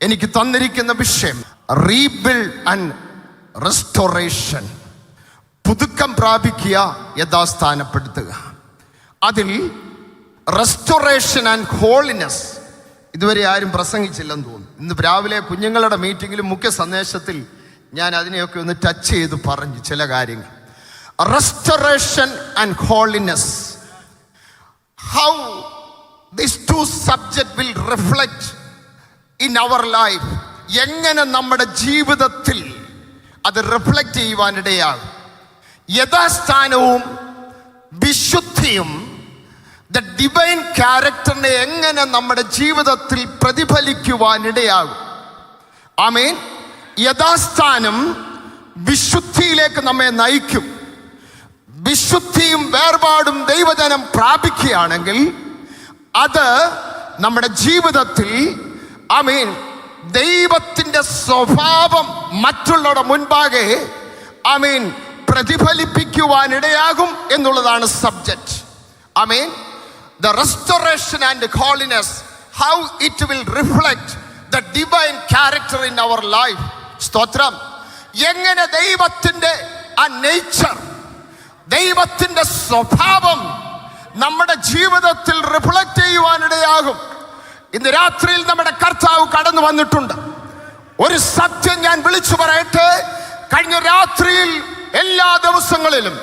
എനിക്ക് തന്നിരിക്കുന്ന വിഷയം റീബിൽഡ് ആൻഡ് റെസ്റ്റോറേഷൻ. പുതുക്കം പ്രാപിക്കുക, യഥാസ്ഥാനപ്പെടുത്തുക. അതിൽ റെസ്റ്റോറേഷൻ ആൻഡ് ഹോളിനെസ് ഇതുവരെ ആരും പ്രസംഗിച്ചില്ലെന്ന് തോന്നുന്നു. ഇന്ന് രാവിലെ കുഞ്ഞുങ്ങളുടെ മീറ്റിങ്ങിലും മുഖ്യ സന്ദേശത്തിൽ ഞാൻ അതിനെയൊക്കെ ഒന്ന് ടച്ച് ചെയ്ത് പറഞ്ഞു ചില കാര്യങ്ങൾ. Restoration and holiness, how these two subject will reflect in our life. എങ്ങനെ നമ്മുടെ ജീവിതത്തിൽ അത് റിഫ്ലക്റ്റ് ചെയ്യുവാനിടയാകും. യഥാസ്ഥാനവും വിശുദ്ധിയും ദ ഡിവൈൻ ക്യാരക്ടറിനെ എങ്ങനെ നമ്മുടെ ജീവിതത്തിൽ പ്രതിഫലിക്കുവാനിടയാകും. ആമേൻ. യഥാസ്ഥാനം വിശുദ്ധിയിലേക്ക് നമ്മെ നയിക്കും. വിശുദ്ധിയും വേർപാടും ദൈവജനം പ്രാപിക്കുകയാണെങ്കിൽ അത് നമ്മുടെ ജീവിതത്തിൽ ആമേൻ ദൈവത്തിൻ്റെ സ്വഭാവം മറ്റുള്ളവരുടെ മുൻപാകെ ആമേൻ പ്രതിഫലിപ്പിക്കുവാനിടയാകും എന്നുള്ളതാണ് subject. Amen. The restoration and holiness, how it will reflect the divine character in our life. സ്തോത്രം. എങ്ങനെ ദൈവത്തിൻ്റെ ആ നേച്ചർ, ദൈവത്തിൻ്റെ സ്വഭാവം നമ്മുടെ ജീവിതത്തിൽ റിഫ്ലക്റ്റ് ചെയ്യുവാനിടയാകും. ഇന്ന് രാത്രിയിൽ നമ്മുടെ കർത്താവ് കടന്നു വന്നിട്ടുണ്ട്. ഒരു സത്യം ഞാൻ വിളിച്ചു പറയട്ടെ. കഴിഞ്ഞ രാത്രിയിൽ എല്ലാ ദിവസങ്ങളിലും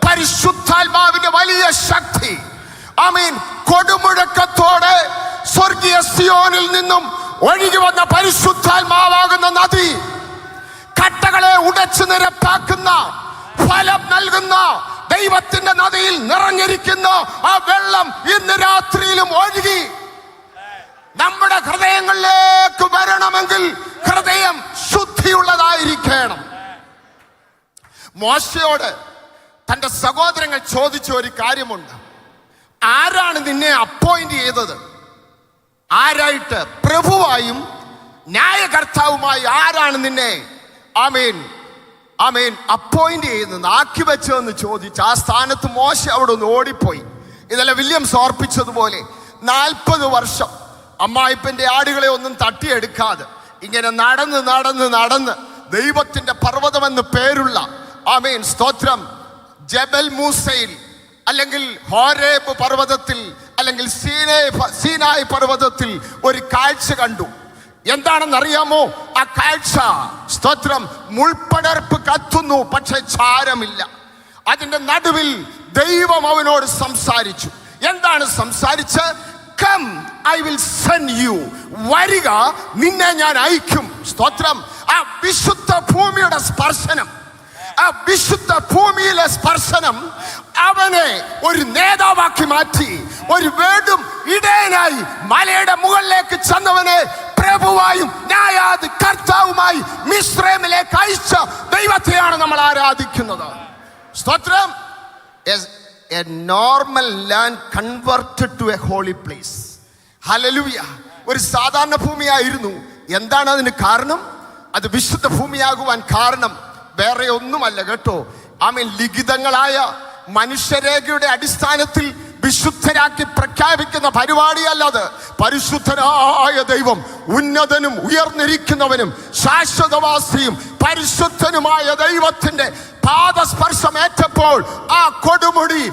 പരിശുദ്ധാത്മാവിന്റെ വലിയ ശക്തി ആമീൻ കൊടുമുഴക്കത്തോടെ സ്വർഗീയ സിയോനിൽ നിന്നും ഒഴുകി വന്ന പരിശുദ്ധാത്മാവാകുന്ന നദി, കട്ടകളെ ഉടച്ചു നിരപ്പാക്കുന്ന, ഫലം നൽകുന്ന ദൈവത്തിന്റെ നദിയിൽ നിറഞ്ഞിരിക്കുന്ന ആ വെള്ളം ഇന്ന് രാത്രിയിലും ഒഴുകി നമ്മുടെ ഹൃദയങ്ങളിലേക്ക് വരണമെങ്കിൽ ഹൃദയം ശുദ്ധിയുള്ളതായിരിക്കണം. മോശയോട് തന്റെ സഹോദരങ്ങൾ ചോദിച്ച ഒരു കാര്യമുണ്ട്. ആരാണ് നിന്നെ അപ്പോയിന്റ് ചെയ്തത്? ആരായിട്ട്? പ്രഭുവായും ന്യായകർത്താവുമായി ആരാണ് നിന്നെ ആമേൻ ആമേൻ അപ്പോയിന്റ് ചെയ്യുന്നത്, ആക്കി വെച്ചതെന്ന് ചോദിച്ച് ആ സ്ഥാനത്ത് മോശ അവിടെ ഒന്ന് ഓടിപ്പോയി. ഇതെല്ലാം വില്യംസ് ഓർപ്പിച്ചതുപോലെ 40 വർഷം അമ്മായിപ്പന്റെ ആടുകളെ ഒന്നും തട്ടിയെടുക്കാതെ ഇങ്ങനെ നടന്ന് നടന്ന് നടന്ന് ദൈവത്തിന്റെ പർവ്വതമെന്ന് പേരുള്ള ആമേൻ സ്തോത്രം ജബൽ മൂസയിൽ അല്ലെങ്കിൽ ഹോരേബ് പർവ്വതത്തിൽ അല്ലെങ്കിൽ സീനായ് പർവ്വതത്തിൽ ഒരു കാഴ്ച കണ്ടു. എന്താണെന്നറിയാമോ? ആ കാഴ്ച സ്തോത്രം മുൾപ്പടർപ്പ് കത്തുന്നു, പക്ഷെ ചാരമില്ല. അതിന്റെ നടുവിൽ ദൈവം അവനോട് സംസാരിച്ചു. എന്താണ് സംസാരിച്ച്? Come I will send you. വരിക, നിന്നെ ഞാൻ അയക്കും. സ്തോത്രം. ആ വിശുദ്ധ ഭൂമിയുടെ സ്പർശനം, ആ വിശുദ്ധ ഭൂമിയിലെ സ്പർശനം അവനെ ഒരു നേതാവാക്കി മാറ്റി. ഒരു വേടും ഇടയനായി മലയുടെ മുകളിലേക്ക് ചെന്നവനെ പ്രഭുവായും ന്യായാധി കർത്താവുമായി മിസ്രൈമിലേക്ക് അയച്ച ദൈവത്തെയാണ് നമ്മൾ ആരാധിക്കുന്നത്. സ്തോത്രം. A normal land converted to a holy place. Hallelujah. ഒരു സാധാരണ ഭൂമിയായിരുന്നു. എന്താണ് അതിന് കാരണം? അത് വിശുദ്ധ ഭൂമിയാകുവാൻ കാരണം വേറെ ഒന്നുമല്ല കേട്ടോ. ആമേൻ. ലിഖിതങ്ങളായ മനുഷ്യരേഖയുടെ അടിസ്ഥാനത്തിൽ വിശുദ്ധരാക്കി പ്രഖ്യാപിക്കുന്ന പരിപാടിയല്ലത്. പരിശുദ്ധനായ ദൈവം, ഉന്നതനും ഉയർന്നിരിക്കുന്നവനും ശാശ്വതവാസിയും പരിശുദ്ധനുമായ ദൈവത്തിന്റെ പാദസ്പർശമേറ്റപ്പോൾ ആ കൊടുമുടി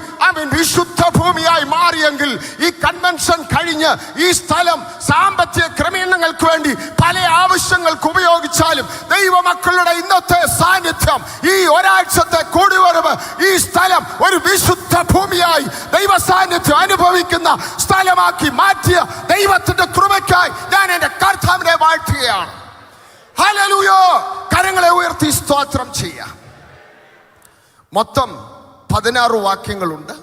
വിശുദ്ധ ഭൂമിയായി മാറിയെങ്കിൽ ഈ കൺവെൻഷൻ കഴിഞ്ഞ് ഈ സ്ഥലം സാമ്പത്തിക ക്രമീകരണങ്ങൾക്ക് വേണ്ടി പല ആവശ്യങ്ങൾക്ക് ഉപയോഗിച്ചാലും ദൈവമക്കളുടെ ഇന്നത്തെ സാന്നിധ്യം, ഈ ഒരാഴ്ചത്തെ കൂടിവരവ്, ഈ സ്ഥലം ഒരു വിശുദ്ധ ഭൂമിയായി ദൈവ സാന്നിധ്യം അനുഭവിക്കുന്ന സ്ഥലമാക്കി മാറ്റിയ ദൈവത്തിന്റെ കൃപയ്ക്കായി ഞാൻ എന്റെ കർത്താവിനെ വാഴ്ത്തുകയാണ്. ഹല്ലേലൂയ. കരങ്ങളെ ഉയർത്തി സ്തോത്രം ചെയ്യാം. മൊത്തം 16 വാക്യങ്ങളുണ്ട്.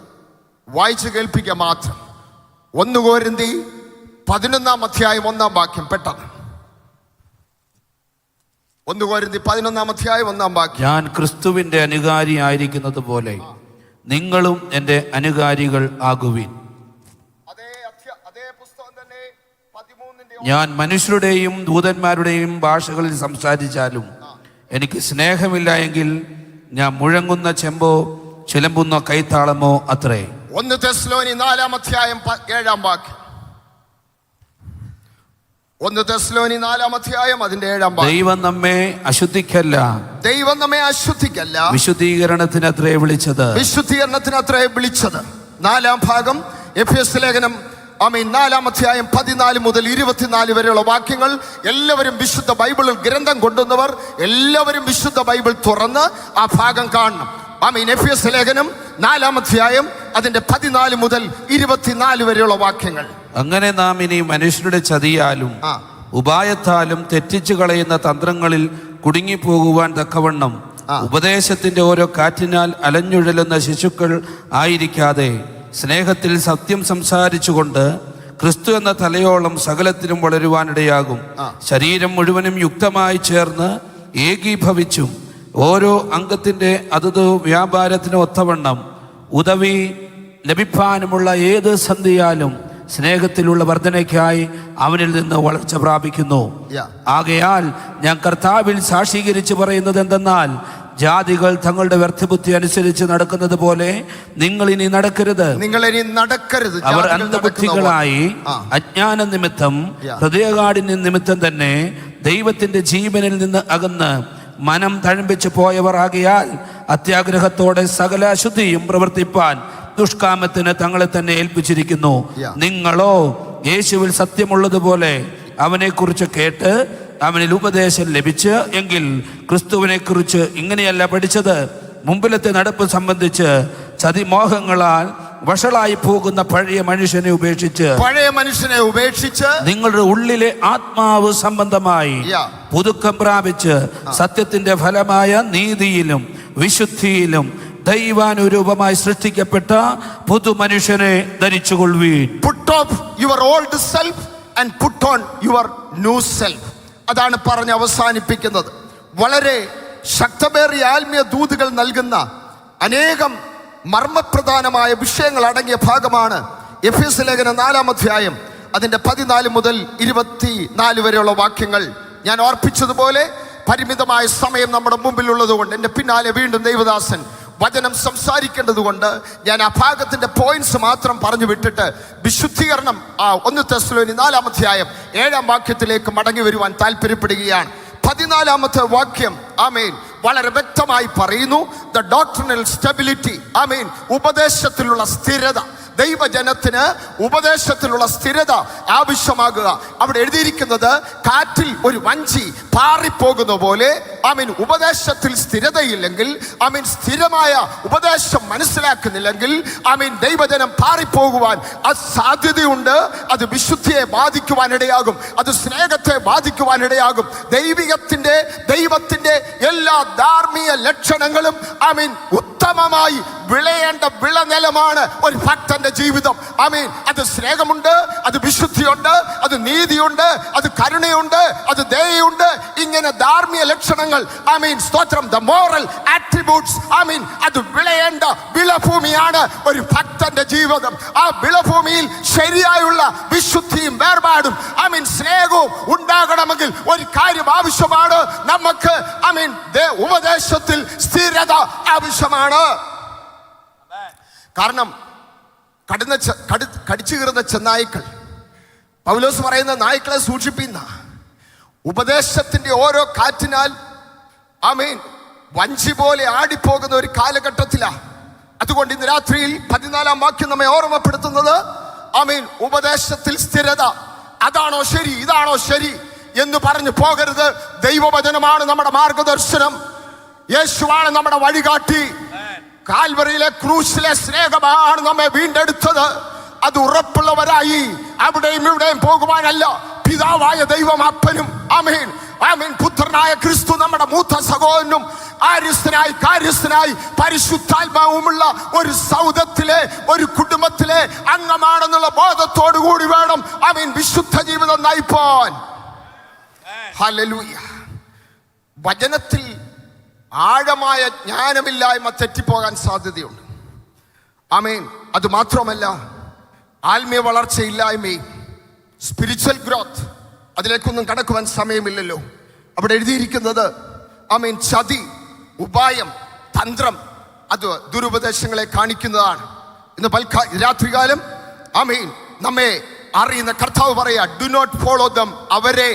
വായിച്ചു കേൾപ്പിക്കുക മാത്രം. 1 കൊരിന്ത്യർ 11 അധ്യായം 1 വാക്യം പെട്ടെന്ന്. 1 കൊരിന്ത്യർ 11 അധ്യായം 1 വാക്യം. ഞാൻ ക്രിസ്തുവിന്റെ അനുകാരി ആയിരിക്കുന്നത് പോലെ നിങ്ങളും എൻ്റെ അനുകാരികൾ ആകുവിൻ. ഞാൻ മനുഷ്യരുടെയും ദൂതന്മാരുടെയും ഭാഷകളിൽ സംസാരിച്ചാലും എനിക്ക് സ്നേഹമില്ല എങ്കിൽ ഞാൻ മുഴങ്ങുന്ന ചെമ്പോ ചിലമ്പുന്ന കൈത്താളമോ അത്രേ. 1 തെസ്സലോനി 4 അധ്യായം 7 വാക്യം. 1 തെസ്സലോനി 4-ാം അധ്യായം അതിന്റെ 7-ാം വാക്യം. ദൈവം നമ്മെ അശുദ്ധിക്കല്ല, ദൈവം നമ്മെ അശുദ്ധിക്കല്ല, വിശുദ്ധീകരണത്തിനത്രേ വിളിച്ചത്. വിശുദ്ധീകരണത്തിനത്രേ വിളിച്ചത്. 4-ാം ഭാഗം എഫെസ്യ ലേഖനം 4-ാം അധ്യായം 14 മുതൽ 24 വരെയുള്ള വാക്യങ്ങൾ. എല്ലാവരും വിശുദ്ധ ബൈബിളിൽ ഗ്രന്ഥം കൊണ്ടുവന്നവർ എല്ലാവരും വിശുദ്ധ ബൈബിൾ തുറന്ന് ആ ഭാഗം കാണണം. എഫെസ്യ ലേഖനം 4-ാം അധ്യായം അതിന്റെ 14 മുതൽ 24 വരെയുള്ള വാക്യങ്ങൾ. അങ്ങനെ നാം ഇനി മനുഷ്യരുടെ ചതിയാലും ഉപായത്താലും തെറ്റിച്ചു കളയുന്ന തന്ത്രങ്ങളിൽ കുടുങ്ങിപ്പോകുവാൻ തക്കവണ്ണം ഉപദേശത്തിന്റെ ഓരോ കാറ്റിനാൽ അലഞ്ഞുഴലുന്ന ശിശുക്കൾ ആയിരിക്കാതെ സ്നേഹത്തിൽ സത്യം സംസാരിച്ചുകൊണ്ട് ക്രിസ്തു എന്ന തലയോളം സകലത്തിലും വളരുവാനിടയാകും. ശരീരം മുഴുവനും യുക്തമായി ചേർന്ന് ഏകീഭവിച്ചും ഓരോ അംഗത്തിന്റെ അതത് വ്യാപാരത്തിന് ഒത്തവണ്ണം ഉദവി ലഭിപ്പാനുമുള്ള ഏത് സന്ധിയാലും സ്നേഹത്തിലുള്ള വർധനയ്ക്കായി അവനിൽ നിന്ന് വളർച്ച പ്രാപിക്കുന്നു. ആകയാൽ ഞാൻ കർത്താവിൽ സാക്ഷീകരിച്ച് പറയുന്നത് എന്തെന്നാൽ, ജാതികൾ തങ്ങളുടെ വ്യർത്ഥബുദ്ധി അനുസരിച്ച് നടക്കുന്നത് പോലെ നിങ്ങൾ ഇനി നടക്കരുത്. അവർ അന്ധബുദ്ധികളായി അജ്ഞാന നിമിത്തം ഹൃദയകാഠിന്യ നിമിത്തം തന്നെ ദൈവത്തിന്റെ ജീവനിൽ നിന്ന് അകന്ന് മനം തഴമ്പിച്ചു പോയവർ ആകയാൽ അത്യാഗ്രഹത്തോടെ സകല അശുദ്ധിയും പ്രവർത്തിപ്പാൻ ദുഷ്കാമത്തിന് തങ്ങളെ തന്നെ ഏൽപ്പിച്ചിരിക്കുന്നു. നിങ്ങളോ യേശുവിൽ സത്യമുള്ളതുപോലെ അവനെ കുറിച്ച് കേട്ട് അവനിൽ ഉപദേശം ലഭിച്ച് എങ്കിൽ ക്രിസ്തുവിനെ കുറിച്ച് ഇങ്ങനെയല്ല പഠിച്ചത്. മുമ്പിലത്തെ നടപ്പ് സംബന്ധിച്ച് ചതിമോഹങ്ങളാൽ വഷളായി പോകുന്ന പഴയ മനുഷ്യനെ ഉപേക്ഷിച്ച് നിങ്ങളുടെ ഉള്ളിലെ ആത്മാവ് സംബന്ധമായി പുതുക്കം പ്രാപിച്ച് സത്യത്തിന്റെ ഫലമായ നീതിയിലും വിശുദ്ധിയിലും ദൈവാനുരൂപമായി സൃഷ്ടിക്കപ്പെട്ട പുതുമനുഷ്യനെ ധരിച്ചുകൊള്ളുവീൻ. Put off your old self and put on your new self. അതാണ് പറഞ്ഞ് അവസാനിപ്പിക്കുന്നത്. വളരെ ശക്തമേറിയ ആത്മീയ ദൂതുകൾ നൽകുന്ന അനേകം മർമ്മപ്രധാനമായ വിഷയങ്ങൾ അടങ്ങിയ ഭാഗമാണ് എഫെസ്യ ലേഖനം 4-ാം അധ്യായം അതിന്റെ 14 മുതൽ 24 വരെയുള്ള വാക്യങ്ങൾ. ഞാൻ ഓർപ്പിച്ചതുപോലെ പരിമിതമായ സമയം നമ്മുടെ മുമ്പിലുള്ളത് കൊണ്ട് എൻ്റെ പിന്നാലെ വീണ്ടും ദൈവദാസൻ വചനം സംസാരിക്കേണ്ടത് കൊണ്ട് ഞാൻ ആ ഭാഗത്തിന്റെ പോയിന്റ്സ് മാത്രം പറഞ്ഞു വിട്ടിട്ട് വിശുദ്ധീകരണം 1 തെസ്സലോനി 4-ാം അധ്യായം 7-ാം വാക്യത്തിലേക്ക് മടങ്ങി വരുവാൻ താല്പര്യപ്പെടുകയാണ്. 14-ാമത്തെ വാക്യം വളരെ വ്യക്തമായി പറയുന്നു, ദ ഡോക്ട്രിനൽ സ്റ്റെബിലിറ്റി. ഉപദേശത്തിലുള്ള സ്ഥിരത. ദൈവജനത്തിന് ഉപദേശത്തിലുള്ള സ്ഥിരത ആവശ്യമാകുക. അവിടെ എഴുതിയിരിക്കുന്നത് കാറ്റിൽ ഒരു വഞ്ചി പാറിപ്പോകുന്ന പോലെ ഉപദേശത്തിൽ സ്ഥിരതയില്ലെങ്കിൽ സ്ഥിരമായ ഉപദേശം മനസ്സിലാക്കുന്നില്ലെങ്കിൽ ദൈവജനം പാറിപ്പോകുവാൻ അത് സാധ്യതയുണ്ട്. അത് വിശുദ്ധിയെ ബാധിക്കുവാനിടയാകും, അത് സ്നേഹത്തെ ബാധിക്കുവാനിടയാകും. ദൈവത്തിന്റെ എല്ലാ ധാർമ്മിക ലക്ഷണങ്ങളും ഉത്തമമായി വിളയേണ്ട വിളനിലമാണ് ഒരു ഭക്തന്റെ ജീവിതം. അത് സ്നേഹമുണ്ട്, അത് വിശുദ്ധിയുണ്ട്, അത് നീതിയുണ്ട്, അത് കരുണയുണ്ട്, അത് ദയയുണ്ട്. ഇങ്ങനെ ധാർമ്മിക ലക്ഷണങ്ങൾ സ്തോത്രം, ദ മോറൽ ആട്രിബ്യൂട്ട്സ് അത് വിളയേണ്ട വിളഭൂമിയാണ് ഒരു ഭക്തന്റെ ജീവിതം. ആ വിളഭൂമിയിൽ ശരിയായുള്ള വിശുദ്ധിയും വേർപാടും സ്നേഹവും ഉണ്ടാകണമെങ്കിൽ ഒരു കാര്യം ആവശ്യമാണ്. നമുക്ക് ഉപദേശത്തിൽ സ്ഥിരത ആവശ്യമാണ്. കാരണം കടിച്ചു കീറുന്ന ചെന്നായ്ക്കൾ, പൗലോസ് പറയുന്ന നായ്ക്കളെ സൂക്ഷിപ്പിക്കുന്ന ഉപദേശത്തിന്റെ ഓരോ കാറ്റിനാൽ വഞ്ചി പോലെ ആടിപ്പോകുന്ന ഒരു കാലഘട്ടത്തിലാണ്. അതുകൊണ്ട് ഇന്ന് രാത്രിയിൽ 14-ാം വാക്യം നമ്മെ ഓർമ്മപ്പെടുത്തുന്നത് ഉപദേശത്തിൽ സ്ഥിരത. അതാണോ ശരി, ഇതാണോ ശരി എന്ന് പറഞ്ഞു പോകരുത്. ദൈവവചനമാണ് നമ്മുടെ മാർഗദർശനം. യേശുവാണ് നമ്മുടെ വഴികാട്ടി. കാൽവറിയിലെ ക്രൂശിലെ സ്നേഹമാണ് നമ്മെ വീണ്ടെടുത്തത്. അത് ഉറപ്പുള്ളവരായി അവിടെയും ഇവിടെയും പോകുവാനല്ല. പിതാവായ ദൈവം അപ്പനും പുത്രനായ ക്രിസ്തു നമ്മുടെ മൂത്ത സഹോദരനും കാര്യസ്ഥനായി പരിശുദ്ധാത്മാവുമുള്ള ഒരു സൗധത്തിലെ ഒരു കുടുംബത്തിലെ അംഗമാണെന്നുള്ള ബോധത്തോടു കൂടി വേണം വിശുദ്ധ ജീവിതം നയിപ്പാൻ. ഹല്ലേലൂയ. വചനത്തിൽ ആഴമായ ജ്ഞാനമില്ലായ്മ തെറ്റിപ്പോകാൻ സാധ്യതയുണ്ട്. അത് മാത്രമല്ല, ആത്മീയ വളർച്ചയില്ലായ്മയും സ്പിരിച്വൽ ഗ്രോത്ത്, അതിലേക്കൊന്നും കടക്കുവാൻ സമയമില്ലല്ലോ. അവിടെ എഴുതിയിരിക്കുന്നത് ചതി, ഉപായം, തന്ത്രം, അത് ദുരുപദേശങ്ങളെ കാണിക്കുന്നതാണ്. ഇന്ന് രാത്രികാലം നമ്മെ അറിയുന്ന കർത്താവ് പറയാ, ഡു നോട്ട് ഫോളോ ദം, അവരെ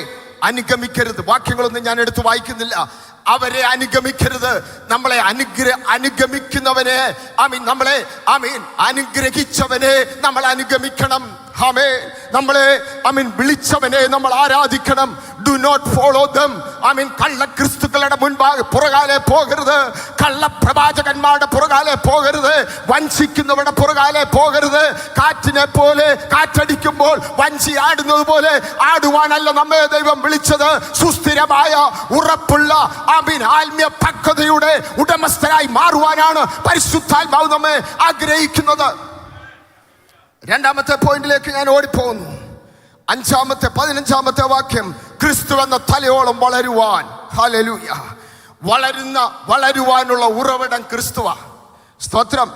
അനുഗമിക്കരുത്. വാക്യങ്ങളൊന്നും ഞാൻ എടുത്തു വായിക്കുന്നില്ല. അവരെ അനുഗമിക്കരുത്. നമ്മളെ അനുഗമിക്കുന്നവനെ നമ്മളെ അനുഗ്രഹിച്ചവനെ നമ്മൾ അനുഗമിക്കണം. നമ്മളെ വിളിച്ചവനെ നമ്മൾ ആരാധിക്കണം. Do not follow them. കള്ള ക്രിസ്തുക്കളുടെ മുൻപാകെ പുറകാലെ പോകരുത്. കള്ള പ്രവാചകന്മാരുടെ പുറകാലെ പോകരുത്. വഞ്ചിക്കുന്നവരുടെ പുറകാലെ പോകരുത്. കാറ്റിനെ പോലെ കാറ്റടിക്കുമ്പോൾ വഞ്ചി ആടുന്നത് പോലെ ആടുവാനല്ല നമ്മെ ദൈവം വിളിച്ചത്. സുസ്ഥിരമായ ഉറപ്പുള്ള ആത്മീയ പക്വതയുടെ ഉടമസ്ഥരായി മാറുവാനാണ് പരിശുദ്ധാത്മാവ് നമ്മെ ആഗ്രഹിക്കുന്നത്. രണ്ടാമത്തെ പോയിന്റിലേക്ക് ഞാൻ ഓടിപ്പോകുന്നു. 15ാമത്തെ വാക്യം, ക്രിസ്തു എന്ന തലയോളം വളരുവാൻ. ഹല്ലേലൂയ. വളരുവാനുള്ള ഉറവിടം ക്രിസ്തുവ. സ്തോത്രം.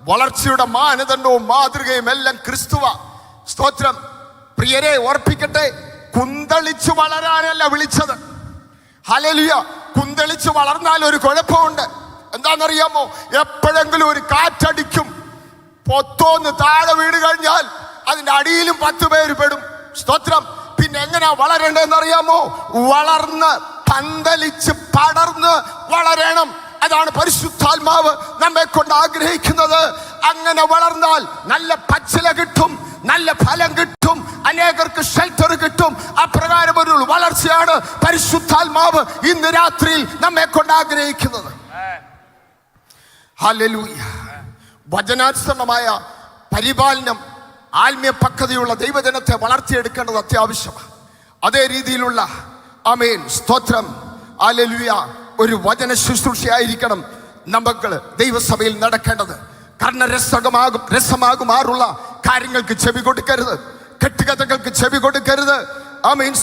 വളർച്ചയുടെ മാനദണ്ഡവും മാതൃകയും എല്ലാം ക്രിസ്തുവ. സ്തോത്രം. പ്രിയരെ ഓർപ്പിക്കട്ടെ, കുന്തളിച്ചു വളരാനല്ല വിളിച്ചത്. ഹല്ലേലൂയ. കുന്തളിച്ചു വളർന്നാൽ ഒരു കുഴപ്പമുണ്ട്. എന്താണെന്നറിയാമോ? എപ്പോഴെങ്കിലും ഒരു കാറ്റടിക്കും, പൊത്തോന്ന് താഴെ വീട് കഴിഞ്ഞാൽ അതിന്റെ അടിയിലും 10 പേര് പെടും. സ്തോത്രം. പിന്നെ എങ്ങനെയാ വളരേണ്ടതെന്ന് അറിയാമോ? വളർന്ന് പന്തലിച്ച് പടർന്ന് വളരണം. അതാണ് പരിശുദ്ധാത്മാവ് നമ്മെ കൊണ്ട് ആഗ്രഹിക്കുന്നത്. അങ്ങനെ വളർന്നാൽ നല്ല പച്ചില കിട്ടും, നല്ല ഫലം കിട്ടും, അനേകർക്ക് ഷെൽട്ടർ കിട്ടും. അപ്രകാരം ഒരു വളർച്ചയാണ് പരിശുദ്ധാത്മാവ് ഇന്ന് രാത്രിയിൽ നമ്മെ കൊണ്ട് ആഗ്രഹിക്കുന്നത്. ഹല്ലേലൂയ. വചനാനുസരണമായ പരിപാലനം, ആത്മീയ പക്വതയുള്ള ദൈവജനത്തെ വളർത്തിയെടുക്കേണ്ടത് അത്യാവശ്യമാണ്. അതേ രീതിയിലുള്ള സ്തോത്രം, ഹല്ലേലൂയ, ഒരു വചന ശുശ്രൂഷയായിരിക്കണം നമുക്ക് ദൈവസഭയിൽ നടക്കേണ്ടത്. രസമാകുമാറുള്ള കാര്യങ്ങൾക്ക് ചെവി കൊടുക്കരുത്. കെട്ടുകഥകൾക്ക് ചെവി കൊടുക്കരുത്.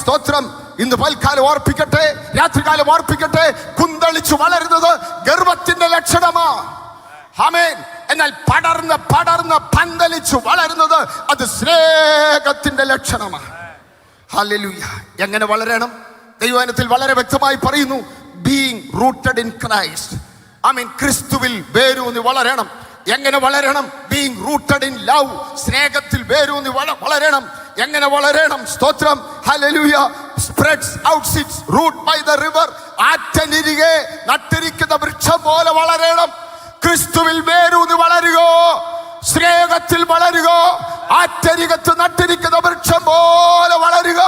സ്തോത്രം. ഇന്ന് പൽക്കാലം ഓർപ്പിക്കട്ടെ, രാത്രികാലം ഓർപ്പിക്കട്ടെ, കുന്തളിച്ചു വളരുന്നത് ഗർവത്തിന്റെ ലക്ഷണമാ. എന്നാൽ പടർന്ന് പന്തലിച്ചു വളരുന്നത് അത് സ്നേഹത്തിന്റെ ലക്ഷണമാണ്. ഹല്ലേലൂയ. എങ്ങനെ വളരണം? ദൈവവചനത്തിൽ വളരെ വ്യക്തമായി പറയുന്നു, ബീയിങ് റൂട്ടഡ് ഇൻ ക്രൈസ്റ്റ്. ക്രിസ്തുവിൽ വേരൂന്നി വളരണം. എങ്ങനെ വളരണം? Being rooted in love. സ്നേഹത്തിൽ വേരൂന്നി വളരണം. എങ്ങനെ വളരണം? സ്തോത്രം. ഹല്ലേലൂയ. Spreads out its root by the river. ആറ്റനിരികെ നട്ടിരിക്കുന്ന വൃക്ഷം പോലെ വളരണം. ക്രിസ്തുവിൽ വേരൂന്നി വളരുക, സ്നേഹത്തിൽ വളരുക, ആറ്റരികത്ത് നട്ടിരിക്കുന്ന വൃക്ഷം പോലെ വളരുക.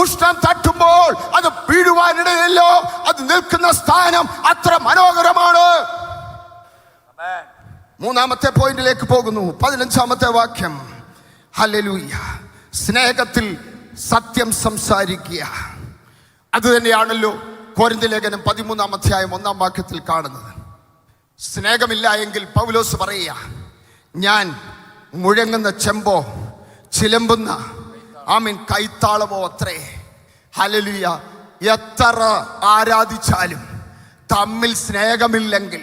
ഉഷ്ണം തട്ടുമ്പോൾ അത് വീഴുവാനിടയല്ലോ. അത് നിൽക്കുന്ന സ്ഥാനം അത്ര മനോഹരമാണ്. മൂന്നാമത്തെ പോയിന്റിലേക്ക് പോകുന്നു. 15ാമത്തെ വാക്യം. ഹല്ലേലൂയ. സ്നേഹത്തിൽ സത്യം സംസാരിക്കുക. അത് തന്നെയാണല്ലോ കൊരിന്ത്യർ ലേഖനം 13-ാം അധ്യായം 1-ാം വാക്യത്തിൽ കാണുന്നത്. സ്നേഹമില്ല എങ്കിൽ പൗലോസ് പറയുക, ഞാൻ മുഴങ്ങുന്ന ചെമ്പോ ചിലമ്പുന്ന കൈത്താളമോ അത്രേ. ഹല്ലേലൂയ. എത്ര ആരാധിച്ചാലും തമ്മിൽ സ്നേഹമില്ലെങ്കിൽ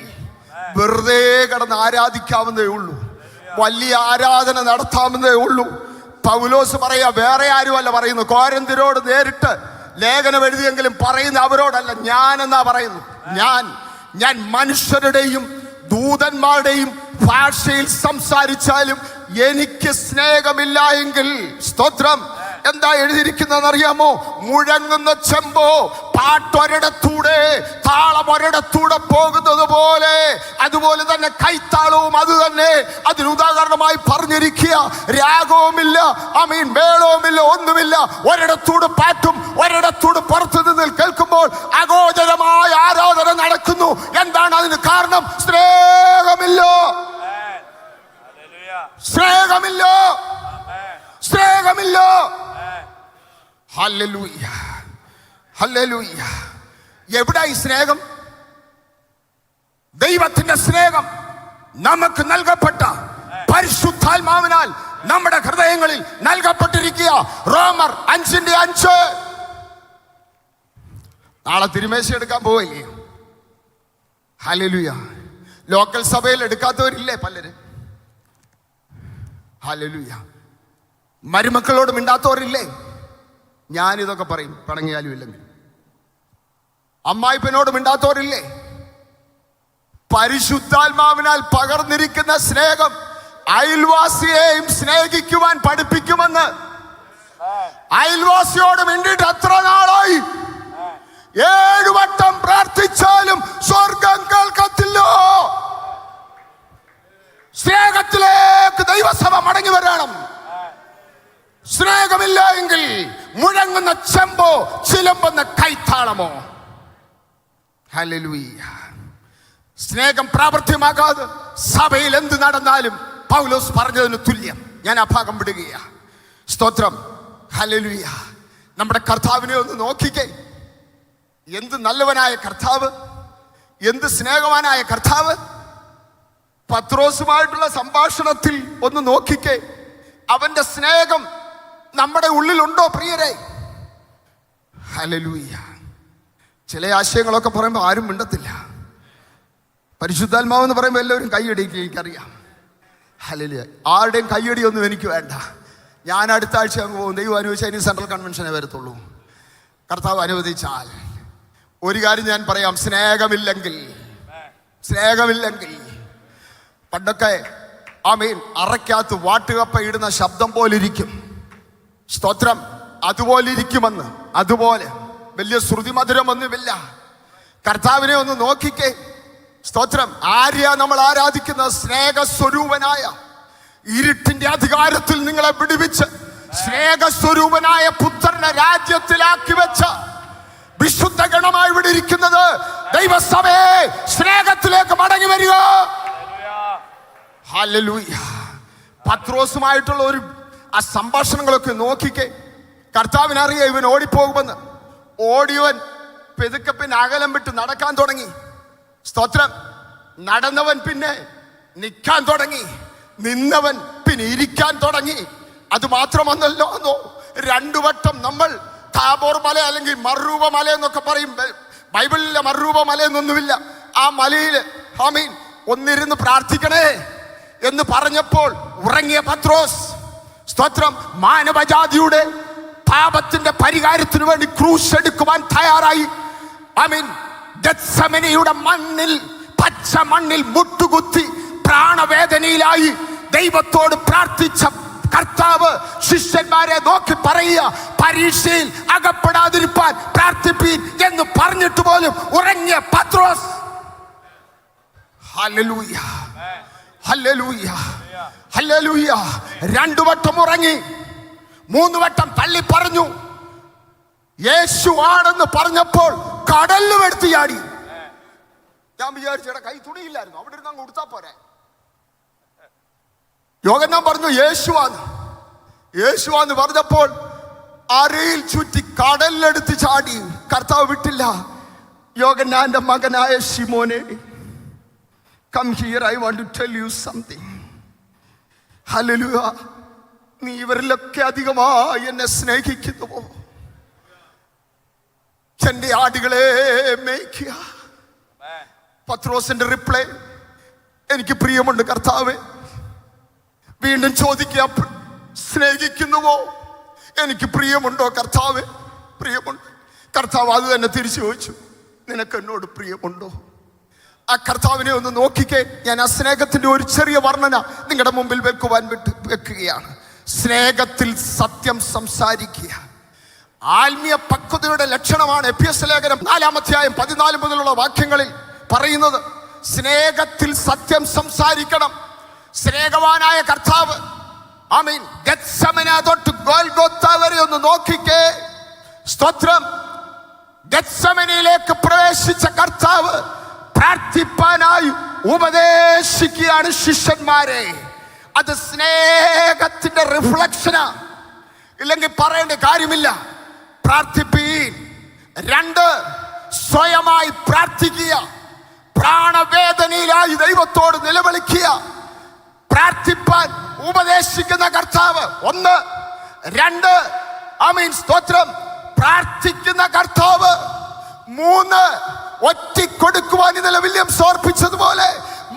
വെറുതെ കിടന്ന് ആരാധിക്കാവുന്നതേ ഉള്ളൂ. വലിയ ആരാധന നടത്താവുന്നതേ ഉള്ളൂ. പൗലോസ് പറയാ, വേറെ ആരുമല്ല പറയുന്നു. കൊരിന്ത്യരോട് നേരിട്ട് ലേഖനം എഴുതിയെങ്കിലും പറയുന്ന അവരോടല്ല, ഞാനെന്നാ പറയുന്നു. ഞാൻ മനുഷ്യരുടെയും ദൂതന്മാരുടെയും ഭാഷയിൽ സംസാരിച്ചാലും എനിക്ക് സ്നേഹമില്ല എങ്കിൽ, സ്തോത്രം, എന്താ എഴുതിയിരിക്കുന്നതെന്ന് അറിയാമോ? മുഴങ്ങുന്ന ചെമ്പോ പാട്ടൊരിടത്തൂടെ താളം ഒരിടത്തൂടെ പോകുന്നത് പോലെ, അതുപോലെ തന്നെ കൈത്താളവും അത് തന്നെ. അതിന് ഉദാഹരണമായി പറഞ്ഞിരിക്കുക, രാഗവുമില്ല, മേളവുമില്ല, ഒന്നുമില്ല. ഒരിടത്തൂടെ പാട്ടും ഒരിടത്തൂടെ പുറത്തു നിന്ന് കേൾക്കുമ്പോൾ അഗോചരമായ ആരാധന നടക്കുന്നു. എന്താണ് അതിന് കാരണം? സ്നേഹമില്ലോ. ഹല്ലേലൂയ. ഹല്ലേലൂയ. എവിടെ ഈ സ്നേഹം? ദൈവത്തിന്റെ സ്നേഹം നമുക്ക് നൽകപ്പെട്ട പരിശുദ്ധാത്മാവിനാൽ നമ്മുടെ ഹൃദയങ്ങളിൽ നൽകപ്പെട്ടിരിക്കുക. റോമർ 5:5. നാളെ തിരുമേശ എടുക്കാൻ പോവില്ലേ? ഹല്ലേലൂയ. ലോക്കൽ സഭയിൽ എടുക്കാത്തവരില്ലേ പലര്? ഹല്ലേലൂയ. മരുമക്കളോട് മിണ്ടാത്തവരില്ലേ? ഞാനിതൊക്കെ പറയും, പിണങ്ങിയാലും ഇല്ലെങ്കിൽ. അമ്മായിപ്പനോട് മിണ്ടാത്തവരില്ലേ? പരിശുദ്ധാത്മാവിനാൽ പകർന്നിരിക്കുന്ന സ്നേഹം അയൽവാസിയെയും സ്നേഹിക്കുവാൻ പഠിപ്പിക്കുമെന്ന് അയൽവാസിയോട് മിണ്ടിട്ട് എത്ര നാളായി? 7 വട്ടം പ്രാർത്ഥിച്ചാലും സ്വർഗം കേൾക്കത്തില്ലോ. സ്നേഹത്തിലേക്ക് ദൈവസഭ മടങ്ങി വരണം. സ്നേഹമില്ല എങ്കിൽ മുഴങ്ങുന്ന ചെമ്പോ ചിലമ്പുന്ന കൈത്താളമോ. ഹല്ലേലൂയ. സ്നേഹം പ്രാവർത്തികമാകാതെ സഭയിൽ എന്ത് നടന്നാലും പൗലോസ് പറഞ്ഞതിന് തുല്യം. ഞാൻ ആ ഭാഗം വിടുകയാ. സ്തോത്രം. ഹല്ലേലൂയ. നമ്മുടെ കർത്താവിനെ ഒന്ന് നോക്കിക്കേ. എന്ത് നല്ലവനായ കർത്താവ്, എന്ത് സ്നേഹവാനായ കർത്താവ്. പത്രോസുമായിട്ടുള്ള സംഭാഷണത്തിൽ ഒന്ന് നോക്കിക്കേ. അവന്റെ സ്നേഹം നമ്മുടെ ഉള്ളിലുണ്ടോ പ്രിയരെ? ഹല്ലേലൂയ. ചില ആശയങ്ങളൊക്കെ പറയുമ്പോൾ ആരും മിണ്ടത്തില്ല. പരിശുദ്ധാത്മാവെന്ന് പറയുമ്പോൾ എല്ലാവരും കൈയടിക്കും, എനിക്കറിയാം. ഹല്ലേലൂയ. ആരുടെയും കൈയടിയൊന്നും എനിക്ക് വേണ്ട. ഞാൻ അടുത്ത ആഴ്ച അങ്ങ് പോകും. ദൈവം അനുവദിച്ചാൽ ഇനി സെൻട്രൽ കൺവെൻഷനെ വരത്തുള്ളൂ. കർത്താവ് അനുവദിച്ചാൽ ഒരു കാര്യം ഞാൻ പറയാം. സ്നേഹമില്ലെങ്കിൽ പണ്ടൊക്കെ അറയ്ക്കകത്ത് വാട്ടുകപ്പ ഇടുന്ന ശബ്ദം പോലെ ഇരിക്കും. സ്തോത്രം. അതുപോലെ ഇരിക്കുമെന്ന്. അതുപോലെ വലിയ ശ്രുതി മധുരമൊന്നുമില്ല. കർത്താവിനെ ഒന്ന് നോക്കിക്കേ. സ്തോത്രം. ആരെയാ നമ്മൾ ആരാധിക്കുന്നത്? സ്നേഹസ്വരൂപനായ, ഇരുട്ടിന്റെ അധികാരത്തിൽ നിങ്ങളെ വിടുവിച്ച് സ്നേഹസ്വരൂപനായ പുത്രനെ രാജ്യത്തിലാക്കി വെച്ച വിശുദ്ധ ഗണമായി ഇവിടെ ഇരിക്കുന്നത് ദൈവസഭയെ സ്നേഹത്തിലേക്ക് മടങ്ങി വരിക. ഹല്ലേലൂയ. പത്രോസുമായിട്ടുള്ള ആ സംഭാഷണങ്ങളൊക്കെ നോക്കിക്കേ. കർത്താവിനറിയാം ഇവൻ ഓടിപ്പോകുമെന്ന്. ഓടിയവൻ പെതുക്കെ പിന്നെ അകലം വിട്ട് നടക്കാൻ തുടങ്ങി. സ്തോത്രം. നടന്നവൻ പിന്നെ നിൽക്കാൻ തുടങ്ങി. നിന്നവൻ പിന്നെ ഇരിക്കാൻ തുടങ്ങി. അത് മാത്രമൊന്നല്ലോ 2 വട്ടം നമ്മൾ താബോർ മല അല്ലെങ്കിൽ മറുരൂപ മല എന്നൊക്കെ പറയും. ബൈബിളിലെ മറുരൂപ മലയെന്നൊന്നുമില്ല. ആ മലയിൽ ഒന്നിരുന്ന് പ്രാർത്ഥിക്കണേ എന്ന് പറഞ്ഞപ്പോൾ ഉറങ്ങിയ പത്രോസ്, സ്തോത്രം, മാനവജാതിയുടെ പാപത്തിന്റെ പരിഹാരത്തിന് വേണ്ടി ക്രൂശ് എടുക്കുവാൻ തയ്യാറായി. ഗെത്സമനിയുടെ മണ്ണിൽ, പച്ച മണ്ണിൽ മുട്ടുകുത്തി പ്രാണവേദനയിലായി ദൈവത്തോട് പ്രാർത്ഥിച്ച കർത്താവ് ശിഷ്യന്മാരെ നോക്കി പറയുക, പരീക്ഷയിൽ അകപ്പെടാതിരിപ്പാൻ പ്രാർത്ഥിപ്പീൻ എന്ന് പറഞ്ഞിട്ട് പോലും ഉറങ്ങിയ പത്രോസ്. Hallelujah, hallelujah, hallelujah. 2 വട്ടം ഉറങ്ങി, 3 വട്ടം തള്ളി പറഞ്ഞു. യേശു ആണെന്ന് പറഞ്ഞപ്പോൾ കടലിലും എടുത്ത് ചാടി. ഞാൻ വിചാരിച്ചേടാ കൈ തുണിയില്ലായിരുന്നു, അവിടെ ഇരുന്ന് അങ്ങ് കൊടുത്താ പോരെ. യോഹന്നാൻ പറഞ്ഞു യേശുവാന്ന് പറഞ്ഞപ്പോൾ അരയിൽ ചുറ്റി കടലിലെടുത്ത് ചാടി. കർത്താവ് വിട്ടില്ല. യോഹന്നാന്റെ മകനായ ശിമോനെ, come here, I want to tell you something. ഹല്ലേലൂയ. നീ ഇവരിലൊക്കെ അധികമായി എന്നെ സ്നേഹിക്കുന്നുവോ? എന്റെ ആടുകളെ മേയ്ക്കുക. പത്രോസിന്റെ റിപ്ലൈ, എനിക്ക് പ്രിയമുണ്ട് കർത്താവേ. വീണ്ടും ചോദിക്കുക, സ്നേഹിക്കുന്നുവോ? എനിക്ക് പ്രിയമുണ്ടോ കർത്താവേ? പ്രിയമുണ്ട്. കർത്താവ് അത് തന്നെ തിരിച്ചു ചോദിച്ചു, നിനക്ക് എന്നോട് പ്രിയമുണ്ടോ? ആ കർത്താവിനെ ഒന്ന് നോക്കിക്കേ. ഞാൻ ആ സ്നേഹത്തിന്റെ ഒരു ചെറിയ വർണ്ണന നിങ്ങളുടെ മുമ്പിൽ വെക്കുകയാണ്. സ്നേഹത്തിൽ സത്യം സംസാരിക്കുക ആത്മീയ പക്വതയുടെ ലക്ഷണമാണ്. എഫെസ്യ ലേഖനം 4-ാം അധ്യായം 14 മുതലുള്ള വാക്യങ്ങളിൽ പറയുന്നത്. സ്നേഹത്തിൽ സത്യം സംസാരിക്കണം. സ്നേഹവാനായ കർത്താവ് ഗെത്സമനെ തൊട്ട് ഗോൽഗോത്ത വരെ ഒന്ന് നോക്കിക്കേ. സ്തോത്രം. ഗെത്സമനിലേക്ക് പ്രവേശിച്ച കർത്താവ് പ്രാർത്ഥിപ്പാനായി ഉപദേശിക്കുകയാണ് ശിഷ്യന്മാരെ. അത് സ്നേഹത്തിന്റെ റിഫ്ലക്ഷനാ, ഇല്ലെങ്കിൽ പറയേണ്ട കാര്യമില്ല. പ്രാർത്ഥിപ്പീൻ. 2, സ്വയമായി പ്രാർത്ഥിക്കുക. പ്രാണവേദനയിലായി ദൈവത്തോട് നിലവിളിക്കുക. പ്രാർത്ഥിപ്പാൻ ഉപദേശിക്കുന്ന കർത്താവ് 1, 2 സ്തോത്രം, പ്രാർത്ഥിക്കുന്ന കർത്താവ് 3, ഒറ്റിക്കൊടുക്കുവാൻ ഇന്നലെ വില്യംസ് ഓർപ്പിച്ചതുപോലെ,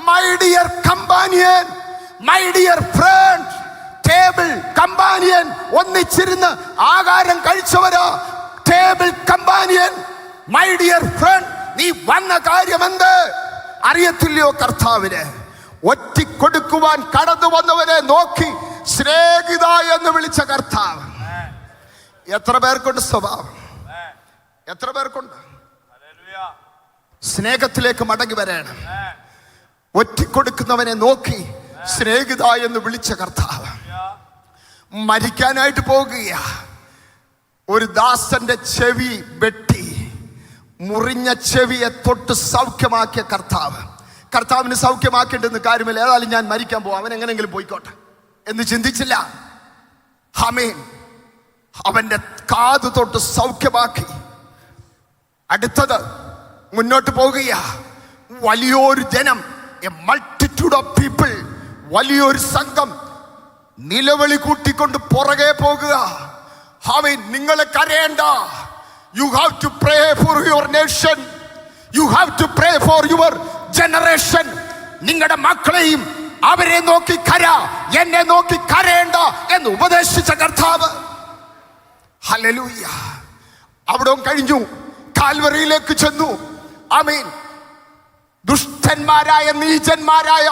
my dear companion, my dear friend, table companion. ഒന്നിച്ചിരുന്ന് ആഹാരം കഴിച്ചവരാ table companion. My dear friend, നീ വന്ന കാര്യം എന്ത് അറിയത്തില്ലയോ കർത്താവിന്? ഒറ്റിക്കൊടുക്കുവാൻ കടന്നു വന്നവരെ നോക്കി സ്നേഹിത എന്ന് വിളിച്ച കർത്താവ്. എത്ര പേർക്കുണ്ട് സ്വഭാവം? എത്ര പേർക്കുണ്ട്? സ്നേഹത്തിലേക്ക് മടങ്ങി വരണം. ഒറ്റിക്കൊടുക്കുന്നവനെ നോക്കി സ്നേഹിത എന്ന് വിളിച്ച കർത്താവ് മരിക്കാനായിട്ട് പോകുക. ഒരു ദാസന്റെ ചെവി വെട്ടി മുറിഞ്ഞ ചെവിയെ തൊട്ട് സൗഖ്യമാക്കിയ കർത്താവ്. കർത്താവിന് സൗഖ്യമാക്കേണ്ടെന്ന് കാര്യമില്ല, ഏതായാലും ഞാൻ മരിക്കാൻ പോകും, അവൻ എങ്ങനെങ്കിലും പോയിക്കോട്ടെ എന്ന് ചിന്തിച്ചില്ല. ആമേൻ. അവന്റെ കാത് തൊട്ട് സൗഖ്യമാക്കി. അടുത്തത് മുന്നോട്ട് പോകുക. വലിയൊരു ജനം, എ മൾട്ടിറ്റ്യൂഡ് ഓഫ് പീപ്പിൾ, വലിയൊരു സംഘം നിലവിളി കൂട്ടിക്കൊണ്ട് പുറകെ പോകുക. ആമേൻ. നിങ്ങളെ കരയേണ്ട. You have to pray for your nation. You have to pray for your generation. നിങ്ങളുടെ മക്കളെയും അവരെ നോക്കി കര, എന്നെ നോക്കി കരയേണ്ട എന്ന് ഉപദേശിച്ച കർത്താവ്. ഹല്ലേലൂയ. അവിടെ കഴിഞ്ഞു. കാൽവറിയിലേക്ക് ചെന്നു. ആമേൻ. ദുഷ്ടന്മാരായ നീചന്മാരായ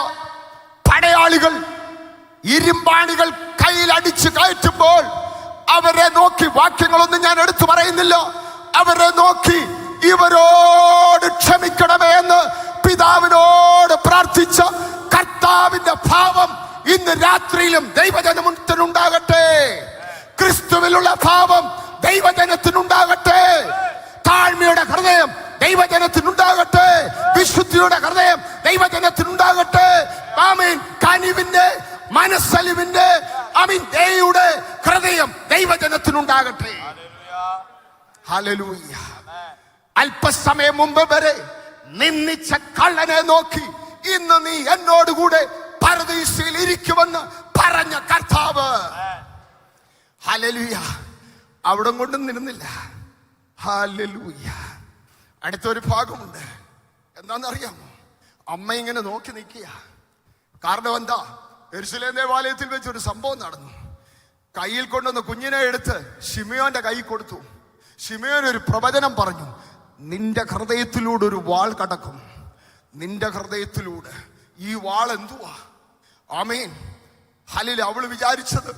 പടയാളികൾ ഇരുമ്പാണികൾ കയ്യിലടിച്ച് കയറ്റുമ്പോൾ അവരെ നോക്കി, വാക്യങ്ങളൊന്നും ഞാൻ എടുത്തു പറയുന്നില്ല, അവരെ നോക്കി ഇവരോട് ക്ഷമിക്കണമേ എന്ന് പിതാവിനോട് പ്രാർത്ഥിച്ച കർത്താവിന്റെ ഭാവം ഇന്ന് രാത്രിയിലും ദൈവജനത്തിനുണ്ടാകട്ടെ. ക്രിസ്തുവിലുള്ള ഭാവം ദൈവജനത്തിനുണ്ടാകട്ടെ. താഴ്മയുടെ ഹൃദയം ദൈവജനത്തിനുണ്ടാകട്ടെ. വിശുദ്ധിയുടെ ഹൃദയം ദൈവജനത്തിനുണ്ടാകട്ടെ. ആമേൻ. കനിവിന്റെ, മനസ്സലിവിന്റെ, ആമേൻ, ദൈവയുടെ ഹൃദയം ദൈവജനത്തിനുണ്ടാകട്ടെ. ഹല്ലേലൂയ. അല്പസമയം മുമ്പ് വരെ നിന്ദിച്ച കള്ളനെ നോക്കി ഇന്ന് നീ എന്നോടുകൂടെ പരദീസയിൽ ഇരിക്കുമെന്ന് പറഞ്ഞ കർത്താവ്. ഹല്ലേലൂയ. അവിടെ കൊണ്ടും നിന്നില്ല. ഹല്ലേലൂയ. അടുത്തൊരു ഭാഗമുണ്ട്. എന്താണെന്നറിയാമോ? അമ്മ ഇങ്ങനെ നോക്കി നിൽക്കുക. കാരണം എന്താ? യെരൂശലേം ദേവാലയത്തിൽ വെച്ച് ഒരു സംഭവം നടന്നു. കയ്യിൽ കൊണ്ടുവന്ന കുഞ്ഞിനെ എടുത്ത് ശിമിയോന്റെ കൈ കൊടുത്തു. ശിമിയോൻ ഒരു പ്രവചനം പറഞ്ഞു. നിന്റെ ഹൃദയത്തിലൂടെ ഒരു വാൾ കടക്കും. നിന്റെ ഹൃദയത്തിലൂടെ. ഈ വാൾ എന്തുവാ? ആമേൻ. ഹല്ലേലൂയ. അവള് വിചാരിച്ചത്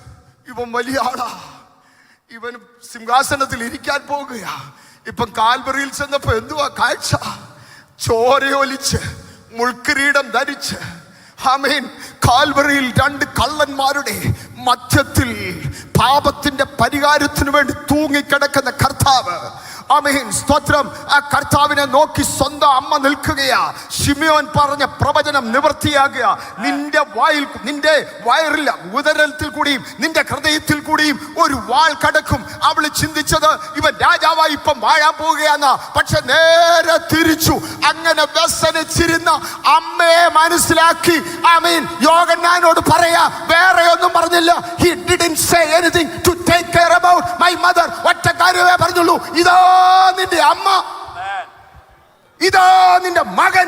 ഇവൻ വലിയ ആളാ, ഇവൻ സിംഹാസനത്തിൽ ഇരിക്കാൻ പോകുക. ഇപ്പം കാൽവറിയിൽ ചെന്നപ്പോ എന്തുവാ കാഴ്ച? ചോരയൊലിച്ച് മുൾക്കിരീടം ധരിച്ച്, ആമേൻ, കാൽവറിയിൽ രണ്ട് കള്ളന്മാരുടെ മധ്യത്തിൽ പാപത്തിന്റെ പരിഹാരത്തിനു വേണ്ടി തൂങ്ങിക്കിടക്കുന്ന കർത്താവ്. ആമേൻ. സ്തോത്രം. ആ കർത്താവിനെ നോക്കി സ്വന്തം അമ്മ നിൽക്കുകയാ. ശിമിയോൻ പറഞ്ഞ പ്രവചനം നിവൃത്തിയാകുക. നിന്റെ വായിൽ, നിന്റെ വയറില്ല, ഉദരത്തിൽ കൂടിയും നിന്റെ ഹൃദയത്തിൽ കൂടിയും ഒരു വാൾ കടക്കും. അവള് ചിന്തിച്ചത് ഇവൻ രാജാവായി ഇപ്പം വാഴാൻ പോവുകയാന്ന. പക്ഷെ നേരെ തിരിച്ചു. അങ്ങനെ വ്യസനിച്ചിരുന്ന അമ്മയെ മനസ്സിലാക്കി. ആമേൻ. യോഹന്നാനോട് പറയാ, വേറെ ഒന്നും പറഞ്ഞില്ല. He didn't say anything to take care about my mother. ഒറ്റ കാര്യമേ പറഞ്ഞുള്ളൂ. ഇതാ നിന്റെ അമ്മ, ഇതാ നിന്റെ മകൻ.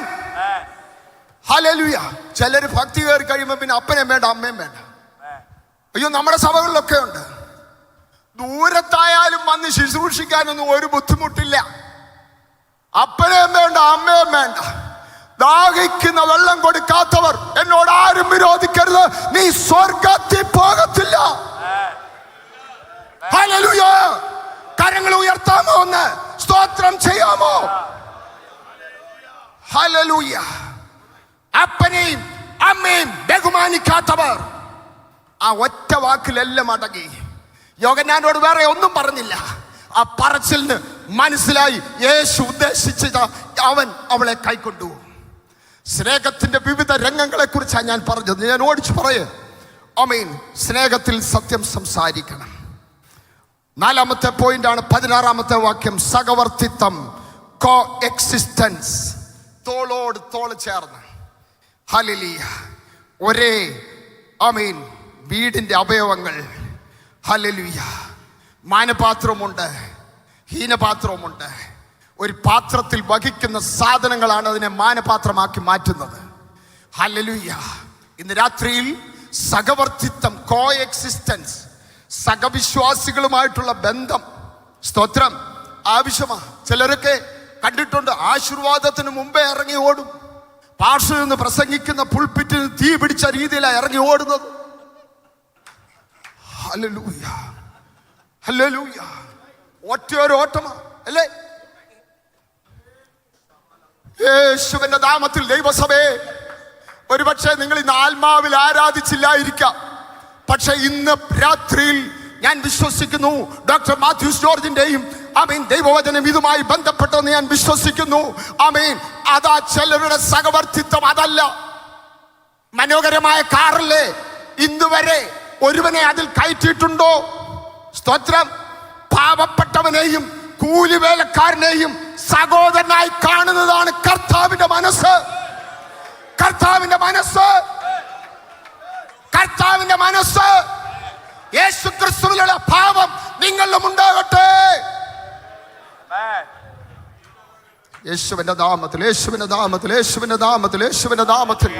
ഹല്ലേലൂയ. ചിലര് ഭക്തി കയറി കഴിയുമ്പോ പിന്നെ അപ്പനെയും വേണ്ട അമ്മയും വേണ്ട. അയ്യോ, നമ്മുടെ സഭകളിലൊക്കെ ഉണ്ട്. ദൂരത്തായാലും വന്ന് ശുശ്രൂഷിക്കാനൊന്നും ഒരു ബുദ്ധിമുട്ടില്ല. അപ്പനെയും വേണ്ട അമ്മയും വേണ്ട. ദാഹിക്കുന്ന വെള്ളം കൊടുക്കാത്തവർ എന്നോട് ആരും വിരോധിക്കരുത്, നീ സ്വർഗത്തിൽ പോകത്തില്ല. ഹല്ലേലൂയ. കരങ്ങൾ ഉയർത്താമോ? ഒന്ന് സ്തോത്രം ചെയ്യാമോ? ഹല്ലേലൂയ. അപ്പനെയും അമ്മയും ബഹുമാനിക്കാത്തവർ ആ ഒറ്റ വാക്കിലെല്ലാം അടങ്ങി. യോഹന്നാനോട് വേറെ ഒന്നും പറഞ്ഞില്ല. ആ പറച്ചിലിന് മനസ്സിലായി യേശു ഉദ്ദേശിച്ചത്. അവൻ അവളെ കൈക്കൊണ്ടു. സ്നേഹത്തിന്റെ വിവിധ രംഗങ്ങളെ കുറിച്ചാണ് ഞാൻ പറഞ്ഞത്. ഞാൻ ഓടിച്ചു പറയേ. ആമേൻ. സ്നേഹത്തിൽ സത്യം സംസാരിക്കണം. നാലാമത്തെ പോയിന്റാണ് 16ാമത്തെ വാക്യം. സഹവർത്തിത്വം, കോ എക്സിസ്റ്റൻസ്. തോളോട് തോൾ ചേർന്ന്. ഹല്ലേലൂയ. ഒരേ, ആമേൻ, വീടിന്റെ അവയവങ്ങൾ. ഹല്ലേലൂയ. മാനപാത്രമുണ്ട്, ഹീനപാത്രവുമുണ്ട്. ഒരു പാത്രത്തിൽ വഹിക്കുന്ന സാധനങ്ങളാണ് അതിനെ മാനപാത്രമാക്കി മാറ്റുന്നത്. ഹല്ലേലൂയ. ഇന്ന് രാത്രിയിൽ സഹവർത്തിത്വം, കോ എക്സിസ്റ്റൻസ്, സഹവിശ്വാസികളുമായിട്ടുള്ള ബന്ധം, സ്തോത്രം, ആവശ്യമാണ്. ചിലരൊക്കെ കണ്ടിട്ടുണ്ട്, ആശീർവാദത്തിന് മുമ്പേ ഇറങ്ങി ഓടും. പാർശ്വത്തിൽ നിന്ന് പ്രസംഗിക്കുന്ന പുൾപിറ്റിന് തീ പിടിച്ച രീതിയിലാണ് ഇറങ്ങി ഓടുന്നത്. ഹല്ലേലൂയ. ഹല്ലേലൂയ. ഒറ്റയൊരു ഓട്ടമാ അല്ലേ? യേശുവിന്റെ നാമത്തിൽ ദൈവസഭയെ, ഒരുപക്ഷെ നിങ്ങൾ ഇന്ന് ആത്മാവിൽ ആരാധിച്ചില്ലായിരിക്കാം. പക്ഷെ ഇന്ന് രാത്രിയിൽ ഞാൻ വിശ്വസിക്കുന്നു ഡോക്ടർ മാത്യൂസ് ജോർജിന്റെയും ദൈവവചനം ഇതുമായി ബന്ധപ്പെട്ടെന്ന് ഞാൻ വിശ്വസിക്കുന്നു. അതാ ചിലരുടെ സഹവർത്തിത്വം അതല്ല. മനോഹരമായ കാറില്ലേ ഇന്നുവരെ ഒരുവനെ അതിൽ കയറ്റിയിട്ടുണ്ടോ? സ്തോത്രം. പാവപ്പെട്ടവനെയും കൂലിവേലക്കാരനെയും സഹോദരനായി കാണുന്നതാണ് കർത്താവിന്റെ മനസ്സ്. കർത്താവിന്റെ മനസ്സ്, കർത്താവിന്റെ മനസ്സ്. യേശു ക്രിസ്തുവിലുള്ള ഭാവം നിങ്ങളിലും ഉണ്ടാകട്ടെ. യേശുവിന്റെ നാമത്തിൽ, യേശുവിന്റെ നാമത്തിൽ, യേശുവിന്റെ നാമത്തിൽ, യേശുവിന്റെ നാമത്തിൽ.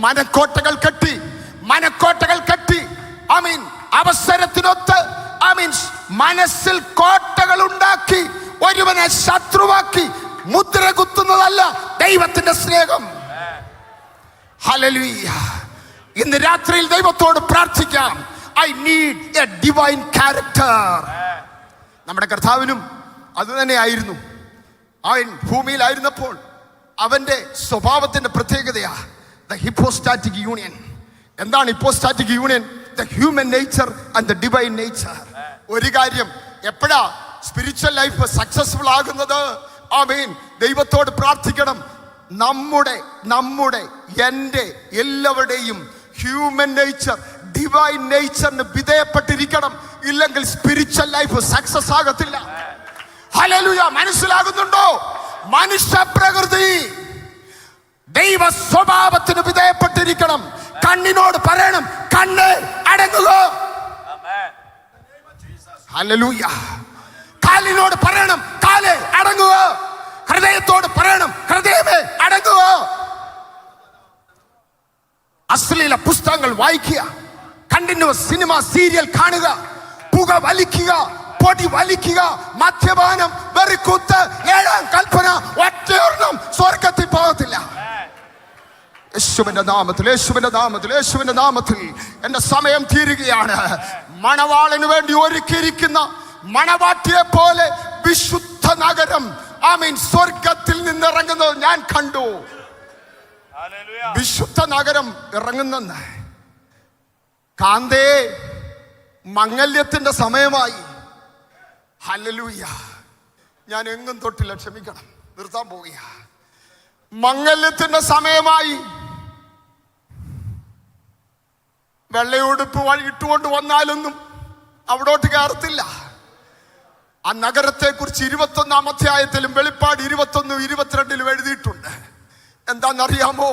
മനക്കോട്ടകൾ കെട്ടി, മനക്കോട്ടകൾ കെട്ടി അവസരത്തിനൊത്ത് മനസ്സിൽ കോട്ടകൾ ഉണ്ടാക്കി ഒരുവനെ ശത്രുവാക്കി മുദ്ര കുത്തുന്നതല്ല ദൈവത്തിന്റെ സ്നേഹം. ഹല്ലേലൂയ. ഇന്ന് രാത്രിയിൽ ദൈവത്തോട് പ്രാർത്ഥിക്കാം. I need a divine character. നമ്മുടെ കർത്താവിനും അത് തന്നെയായിരുന്നു. അവൻ ഭൂമിയിലായിരുന്നപ്പോൾ അവന്റെ സ്വഭാവത്തിന്റെ പ്രത്യേകതയാ the hypostatic union. എന്താണ് hypostatic union? The human nature and the divine nature. ഒരു കാര്യം, എപ്പോഴാ സ്പിരിച്വൽ ലൈഫ് സക്സസ്ഫുൾ ആകുന്നത്? ദൈവത്തോട് പ്രാർത്ഥിക്കണം. നമ്മുടെ എൻ്റെ എല്ലാവരുടെയും ഹ്യൂമൻ നേച്ചർ ഡിവൈൻ നേച്ചറിന് വിധേയപ്പെട്ടിരിക്കണം. ഇല്ലെങ്കിൽ സ്പിരിച്വൽ ലൈഫ് സക്സസ് ആകത്തില്ല. ഹല്ലേലൂയ. മനസ്സിലാകുന്നുണ്ടോ? മനുഷ്യ പ്രകൃതി ദൈവ സ്വഭാവത്തിന് വിധേയപ്പെട്ടിരിക്കണം. കണ്ണിനോട് പറയണം, കണ്ണ് അടങ്ങുക. ഹല്ലേലൂയ. കാലിനോട് പറയണം, കാല് അടങ്ങുക. ഹൃദയത്തോട് പറയണം, ഹൃദയമേ അടങ്ങുക. അശ്ലീല പുസ്തകങ്ങൾ വായിക്കുക, കണ്ടിന്യൂസ് സിനിമ സീരിയൽ കാണുക, പുക വലിക്കുക, പൊടി വലിക്കുക, മദ്യപാനം, വെറിക്കൂത്ത്, ഏഴാം കൽപ്പന ഒറ്റയൊരെണ്ണം സ്വർഗത്തിൽ പോകത്തില്ല. യേശുവിന്റെ നാമത്തിൽ, യേശുവിന്റെ നാമത്തിൽ, യേശുവിന്റെ നാമത്തിൽ എന്റെ സമയം തീരുകയാണ്. മണവാളന് വേണ്ടി ഒരുക്കിയിരിക്കുന്ന മണവാട്ടിയെ പോലെ വിശുദ്ധ നഗരം സ്വർഗത്തിൽ നിന്നിറങ്ങുന്നത് ഞാൻ കണ്ടു. വിശുദ്ധ നഗരം ഇറങ്ങുന്നെന്ന്. കാന്തേ, മംഗല്യത്തിന്റെ സമയമായി. ഹല്ലേലൂയ. ഞാൻ എങ്ങും തൊട്ടില്ല, ക്ഷമിക്കണം, നിർത്താൻ പോവുക. മംഗല്യത്തിന്റെ സമയമായി. വെള്ളയുടുപ്പ് ഇട്ടുകൊണ്ട് വന്നാലൊന്നും അവിടോട്ട് കയറത്തില്ല. ആ നഗരത്തെ കുറിച്ച് 21-ാം അധ്യായത്തിലും വെളിപ്പാട് 21, 22 എഴുതിയിട്ടുണ്ട്. എന്താണെന്നറിയാമോ?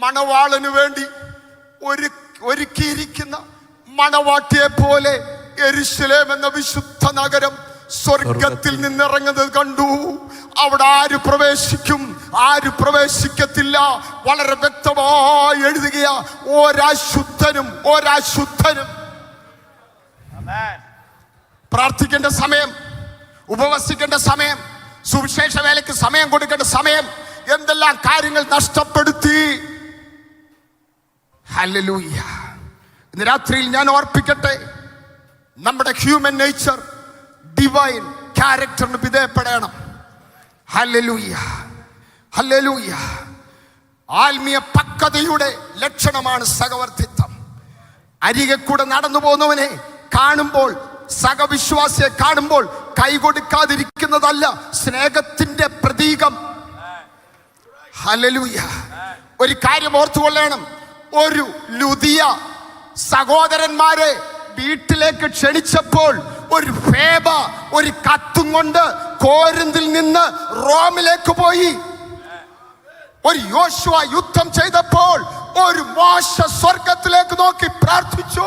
മണവാളന് വേണ്ടി ഒരുക്കിയിരിക്കുന്ന മണവാട്ടിയെ പോലെ യെരൂശലേം എന്ന വിശുദ്ധ നഗരം സ്വർഗത്തിൽ നിന്നിറങ്ങുന്നത് കണ്ടു. അവിടെ ആര് പ്രവേശിക്കും, ആര് പ്രവേശിക്കത്തില്ല? വളരെ വ്യക്തമായി എഴുതുകയാ. ഒരശുദ്ധനും ഒരശുദ്ധനും. പ്രാർത്ഥിക്കേണ്ട സമയം, ഉപവസിക്കേണ്ട സമയം, സുവിശേഷ വേലയ്ക്ക് സമയം കൊടുക്കേണ്ട സമയം, എന്തെല്ലാം കാര്യങ്ങൾ നഷ്ടപ്പെടുത്തി. ഹല്ലേലൂയ. ഇന്ന് രാത്രിയിൽ ഞാൻ ഓർപ്പിക്കട്ടെ, നമ്മുടെ ഹ്യൂമൻ നേച്ചർ ഡിവൈൻ ക്യാരക്ടറിന് വിധേയപ്പെടണം. Hallelujah, hallelujah. ആത്മീയ പക്വതയുടെ ലക്ഷണമാണ് സഹവർത്തിത്വം. അരികെ കൂടെ നടന്നു പോകുന്നവനെ കാണുമ്പോൾ, സഹവിശ്വാസിയെ കാണുമ്പോൾ കൈകൊടുക്കാതിരിക്കുന്നതല്ല സ്നേഹത്തിന്റെ പ്രതീകം. ഹല്ലേലൂയ. ഒരു കാര്യം ഓർത്തുകൊള്ളണം. ഒരു ലുദിയ സഹോദരന്മാരെ വീട്ടിലേക്ക് ക്ഷണിച്ചപ്പോൾ ഒരു ഫേബ ഒരു കത്തും കൊണ്ട് കോരിന്തിൽ നിന്ന് റോമിലേക്ക് പോയി. ഒരു യോശുവ യുദ്ധം ചെയ്തപ്പോൾ ഒരു മോശ സ്വർഗത്തിലേക്ക് നോക്കി പ്രാർത്ഥിച്ചു.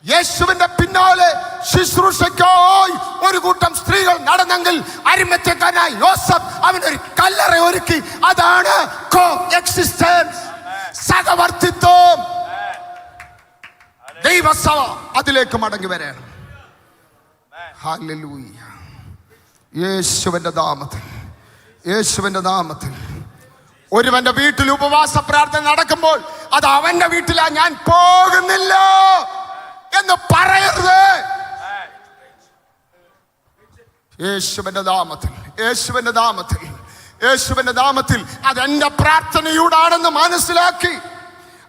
യേശുവിന്റെ പിന്നാലെ ശുശ്രൂഷയ്ക്കായി ഒരു കൂട്ടം സ്ത്രീകൾ നടന്നെങ്കിൽ അരിമത്യക്കാരനായ യോസഫ് അവനൊരു കല്ലറ ഒരുക്കി. അതാണ് കോ എക്സിസ്റ്റൻസ്, സഹവർത്തിത്വം. ദൈവസഭ അതിലേക്ക് മടങ്ങി വരണം. ഹല്ലേലൂയ. യേശുവിന്റെ നാമത്തിൽ, യേശുവിന്റെ നാമത്തിൽ. ഒരുവന്റെ വീട്ടിൽ ഉപവാസ പ്രാർത്ഥന നടക്കുമ്പോൾ അത് അവന്റെ വീട്ടിലാ, ഞാൻ പോകുന്നില്ല എന്ന് പറയരുത്. യേശുവിന്റെ നാമത്തിൽ, യേശുവിന്റെ നാമത്തിൽ, യേശുവിന്റെ നാമത്തിൽ അതെന്റെ പ്രാർത്ഥനയോടാണെന്ന് മനസ്സിലാക്കി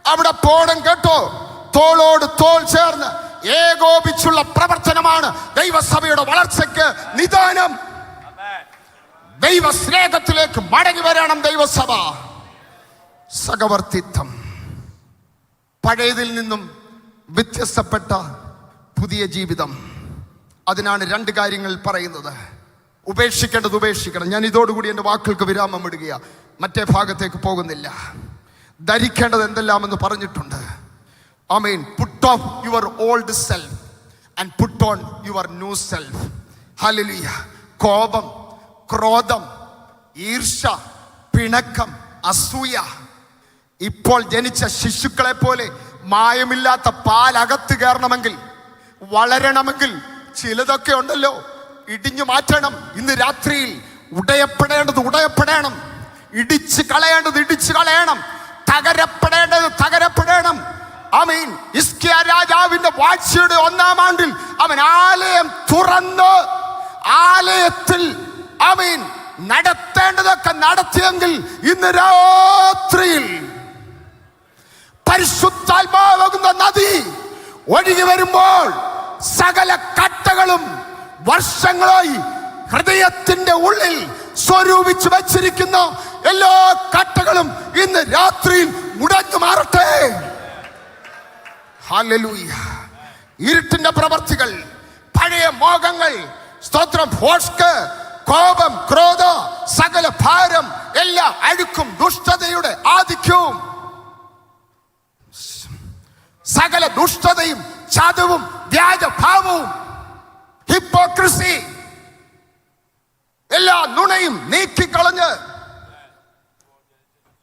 അവിടെ പോണം കേട്ടോ. തോളോട് തോൾ ചേർന്ന് ഏകോപിച്ചുള്ള പ്രവർത്തനമാണ് ദൈവസഭയുടെ വളർച്ചയ്ക്ക് നിദാനം. ദൈവ സ്നേഹത്തിലേക്ക് മടങ്ങി വരണം ദൈവസഭ. സഹവർത്തിത്വം, പഴയതിൽ നിന്നും വ്യത്യസ്തപ്പെട്ട പുതിയ ജീവിതം. അതിനാണ് രണ്ട് കാര്യങ്ങൾ പറയുന്നത്. ഉപേക്ഷിക്കേണ്ടത് ഉപേക്ഷിക്കണം. ഞാൻ ഇതോടുകൂടി എൻ്റെ വാക്കുകൾക്ക് വിരാമം ഇടുകയാ, മറ്റേ ഭാഗത്തേക്ക് പോകുന്നില്ല. ധരിക്കേണ്ടത് എന്തെല്ലാമെന്ന് പറഞ്ഞിട്ടുണ്ട്. ആമേൻ. Put off your old self and put on your new self. ഹല്ലേലൂയ. കോപം, ക്രോധം, ഈർഷ്യ, പിണക്കം, അസൂയ. ഇപ്പോൾ ജനിച്ച ശിശുക്കളെ പോലെ മായമില്ലാത്ത പാലകത്ത് കയറണമെങ്കിൽ, വളരണമെങ്കിൽ ചിലതൊക്കെ ഉണ്ടല്ലോ, ഇടിഞ്ഞു മാറ്റണം. ഇന്ന് രാത്രിയിൽ ഉടയപ്പെടേണ്ടത് ഉടയപ്പെടണം, ഇടിച്ച് കളയേണ്ടത് ഇടിച്ച് കളയണം, തകരപ്പെടേണ്ടത് തകരപ്പെടണം. ആമീൻ. ഹിസ്കിയാ രാജാവിന്റെ വാഴ്ചയുടെ 1-ാം ആണ്ടിൽ അവൻ ആലയം തുറന്ന് ആലയത്തിൽ ആമീൻ നടത്തേണ്ടതൊക്കെ നടത്തിയെങ്കിൽ ഇന്ന് രാത്രിയിൽ പരിശുദ്ധാത്മാവാകുന്ന നദി ഒഴുകി വരുമ്പോൾ സകല കട്ടകളും വർഷങ്ങളായി ഹൃദയത്തിന്റെ ഉള്ളിൽ സ്വരൂപിച്ചു വച്ചിരിക്കുന്ന എല്ലാ കട്ടകളും ഇന്ന് രാത്രിയിൽ മുടങ്ങി മാറട്ടെ. ഹല്ലേലൂയ. ഇരുട്ടിന്റെ പ്രവർത്തികൾ, പഴയ മോഹങ്ങൾ, സ്തോത്രം, ഫോഷ്ക്ക്, കോപം, ക്രോധ, സകല ഭാരം, എല്ലാ അഴുക്കും, ദുഷ്ടതയുടെ ആധിക്യവും, സകല ദുഷ്ടതയും, ചതവും, വ്യാജഭാവവും, ഹിപ്പോക്രസി, എല്ലാ നുണയും നീക്കിക്കളഞ്ഞ്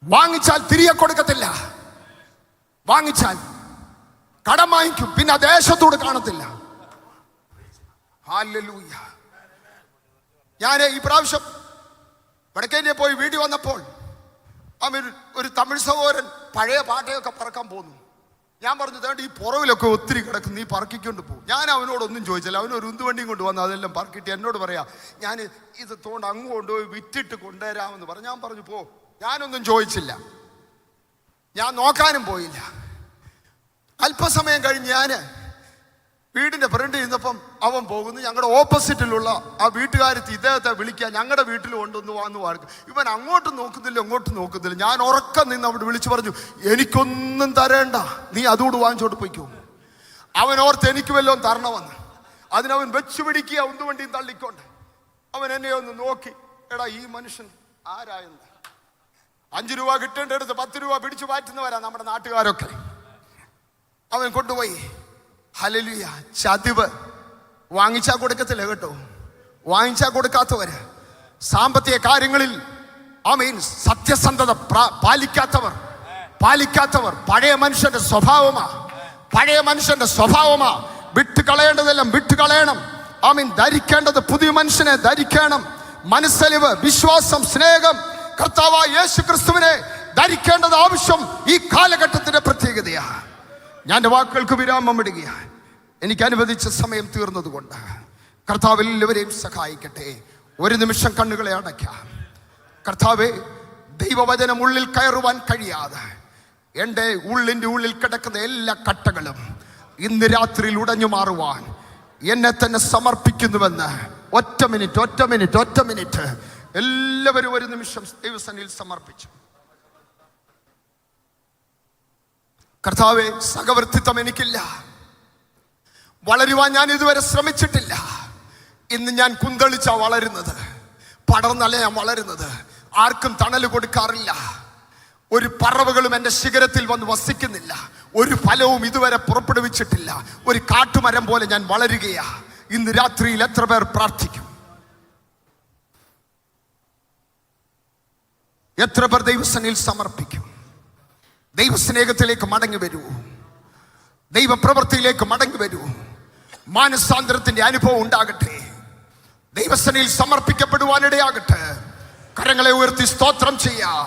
വാങ്ങിച്ചാൽ തിരികെ കൊടുക്കത്തില്ല, വാങ്ങിച്ചാൽ കടം വാങ്ങിക്കും, പിന്നെ ദേശത്തോട് കാണത്തില്ല. ഹല്ലേലൂയ. ഞാൻ ഈ പ്രാവശ്യം വടക്കേന്ത്യ പോയി വീട്ടിൽ വന്നപ്പോൾ ഒരു തമിഴ് സഹോദരൻ പഴയ പാട്ടയൊക്കെ പറക്കാൻ പോന്നു. ഞാൻ പറഞ്ഞു, തേണ്ട ഈ പുറവിലൊക്കെ ഒത്തിരി കിടക്കും, നീ പറക്കിക്കൊണ്ട് പോകും. ഞാൻ അവനോടൊന്നും ചോദിച്ചില്ല. അവനൊരു ഉന്തുവണ്ടിയും കൊണ്ട് വന്ന് അതെല്ലാം പറക്കിയിട്ട് എന്നോട് പറയാ, ഞാൻ ഇത് തോണ്ട് അങ്ങ് കൊണ്ടുപോയി വിറ്റിട്ട് കൊണ്ടുവരാമെന്ന് പറഞ്ഞു. ഞാൻ പറഞ്ഞു പോ. ഞാനൊന്നും ചോദിച്ചില്ല, ഞാൻ നോക്കാനും പോയില്ല. അല്പസമയം കഴിഞ്ഞ് ഞാൻ വീടിന്റെ ഫ്രണ്ടിൽ ഇരുന്നപ്പം അവൻ പോകുന്നു. ഞങ്ങളുടെ ഓപ്പോസിറ്റിലുള്ള ആ വീട്ടുകാരത്തി ഇദ്ദേഹത്തെ വിളിക്കാൻ ഞങ്ങളുടെ വീട്ടിൽ കൊണ്ടൊന്ന് വന്ന് വാഴ്ക്കും. ഇവൻ അങ്ങോട്ടും നോക്കുന്നില്ല ഇങ്ങോട്ടും നോക്കുന്നില്ല. ഞാൻ ഉറക്കം നിന്ന് അവിടെ വിളിച്ചു പറഞ്ഞു, എനിക്കൊന്നും തരേണ്ട, നീ അതുകൂടെ വാങ്ങിച്ചോട്ട് പോയിക്കോ. അവൻ ഓർത്ത് എനിക്ക് വല്ലതും തരണമെന്ന്. അതിനവൻ വെച്ചു പിടിക്കുക, ഉന്തുവണ്ടിയും തള്ളിക്കൊണ്ട്. അവൻ എന്നെ ഒന്ന് നോക്കി, എടാ ഈ മനുഷ്യൻ ആരായെന്ന്. 5 രൂപ കിട്ടേണ്ടടുത്ത് 10 രൂപ പിടിച്ചു മാറ്റുന്നവരാ നമ്മുടെ നാട്ടുകാരൊക്കെ. അവൻ കൊണ്ടുപോയി. ഹല്ലേലൂയ. ചതിവ്. വാങ്ങിച്ചാ കൊടുക്കത്തില്ല കേട്ടോ. വാങ്ങിച്ചാ കൊടുക്കാത്തവര്, സാമ്പത്തിക കാര്യങ്ങളിൽ ആമീൻ സത്യസന്ധത പാലിക്കാത്തവർ പഴയ മനുഷ്യന്റെ സ്വഭാവമാ. വിട്ടുകളയേണ്ടതെല്ലാം വിട്ടുകളയണം. ആമീൻ. ധരിക്കേണ്ടത് പുതിയ മനുഷ്യനെ ധരിക്കണം. മനസ്സലിവ്, വിശ്വാസം, സ്നേഹം, കർത്താവായ യേശു ക്രിസ്തുവിനെ ധരിക്കേണ്ടത് ആവശ്യം. ഈ കാലഘട്ടത്തിന്റെ പ്രത്യേകതയാണ്. ഞാൻ എൻ്റെ വാക്കുകൾക്ക് വിരാമം ഇടുകയാണ്. എനിക്ക് അനുവദിച്ച സമയം തീർന്നതുകൊണ്ട് കർത്താവ് എല്ലാവരെയും സഹായിക്കട്ടെ. ഒരു നിമിഷം കണ്ണുകളെ അടയ്ക്കാം. കർത്താവേ, ദൈവവചനം ഉള്ളിൽ കയറുവാൻ കഴിയാതെ എൻ്റെ ഉള്ളിൻ്റെ ഉള്ളിൽ കിടക്കുന്ന എല്ലാ കട്ടകളും ഇന്ന് രാത്രിയിൽ ഉടഞ്ഞു മാറുവാൻ എന്നെ തന്നെ സമർപ്പിക്കുന്നുവെന്ന് ഒറ്റ മിനിറ്റ് എല്ലാവരും ഒരു നിമിഷം ദൈവസന്നിധിയിൽ സമർപ്പിച്ചു. കർത്താവേ, സഹവർത്തിത്വം എനിക്കില്ല, വളരുവാൻ ഞാൻ ഇതുവരെ ശ്രമിച്ചിട്ടില്ല. ഇന്ന് ഞാൻ കുന്തളിച്ചാ വളരുന്നത്, പടർന്നല്ല ഞാൻ വളരുന്നത്. ആർക്കും തണൽ കൊടുക്കാറില്ല. ഒരു പറവകളും എൻ്റെ ശിഖരത്തിൽ വന്ന് വസിക്കുന്നില്ല. ഒരു ഫലവും ഇതുവരെ പുറപ്പെടുവിച്ചിട്ടില്ല. ഒരു കാട്ടുമരം പോലെ ഞാൻ വളരുകയാ. ഇന്ന് രാത്രിയിൽ എത്ര പേർ പ്രാർത്ഥിക്കും? എത്ര പേർ ദൈവസന്നിധിയിൽ സമർപ്പിക്കും? ദൈവസ്നേഹത്തിലേക്ക് മടങ്ങി വരൂ, ദൈവപ്രവൃത്തിയിലേക്ക് മടങ്ങി വരൂ. മാനസാന്തരത്തിന്റെ അനുഭവം ഉണ്ടാകട്ടെ. ദൈവസന്നിധിയിൽ സമർപ്പിക്കപ്പെടുവാനിടയാകട്ടെ. കരങ്ങളെ ഉയർത്തി സ്തോത്രം ചെയ്യാം.